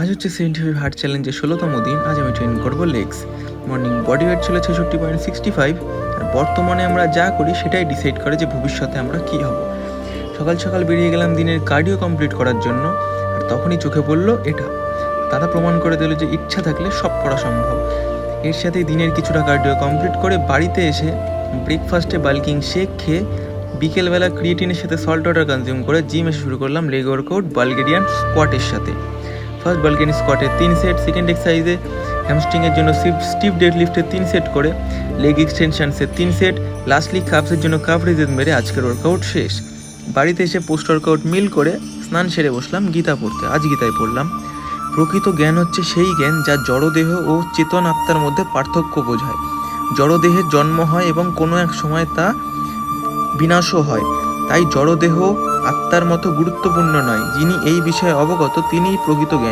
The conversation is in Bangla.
আজ হচ্ছে 75 হার্ট চ্যালেঞ্জের 16তম দিন। আজ আমি ট্রেন করবো লেগস। মর্নিং বডি ওয়েট ছিল 66.65। আর বর্তমানে আমরা যা করি সেটাই ডিসাইড করে যে ভবিষ্যতে আমরা কী হব। সকাল সকাল বেরিয়ে গেলাম দিনের কার্ডিও কমপ্লিট করার জন্য। আর তখনই চোখে পড়লো এটা। দাদা প্রমাণ করে দিল যে ইচ্ছা থাকলে সব করা সম্ভব। এর সাথে দিনের কিছুটা কার্ডিও কমপ্লিট করে বাড়িতে এসে ব্রেকফাস্টে বাল্কিং শেক খেয়ে বিকেলবেলা ক্রিয়েটিনের সাথে সল্ট ওয়াটার কনজিউম করে জিম এসে শুরু করলাম লেগ ওয়ার্কআউট বালগেরিয়ান স্কোয়াটের সাথে। ফার্স্ট বালগেরিয়ান স্কোয়াটের 3 সেট, সেকেন্ড এক্সারসাইজে হ্যামস্ট্রিংয়ের জন্য স্টিফ ডেড লিফটের 3 সেট করে, লেগ এক্সটেনশনসের 3 সেট, লাস্টলি কাপসের জন্য কাপ রেজেস মেরে আজকের ওয়ার্কআউট শেষ। বাড়িতে এসে পোস্ট ওয়ার্কআউট মিল করে স্নান সেরে বসলাম গীতা পড়তে। আজ গীতায় পড়লাম, প্রকৃত জ্ঞান হচ্ছে সেই জ্ঞান যা জড়দেহ ও চেতন আত্মার মধ্যে পার্থক্য বোঝায়। জড়দেহের জন্ম হয় এবং কোনো এক সময় তা বিনাশও হয়, তাই জড়দেহ আত্মার মতো গুরুত্বপূর্ণ নয়। যিনি এই বিষয়ে অবগত তিনিই প্রকৃত জ্ঞানী।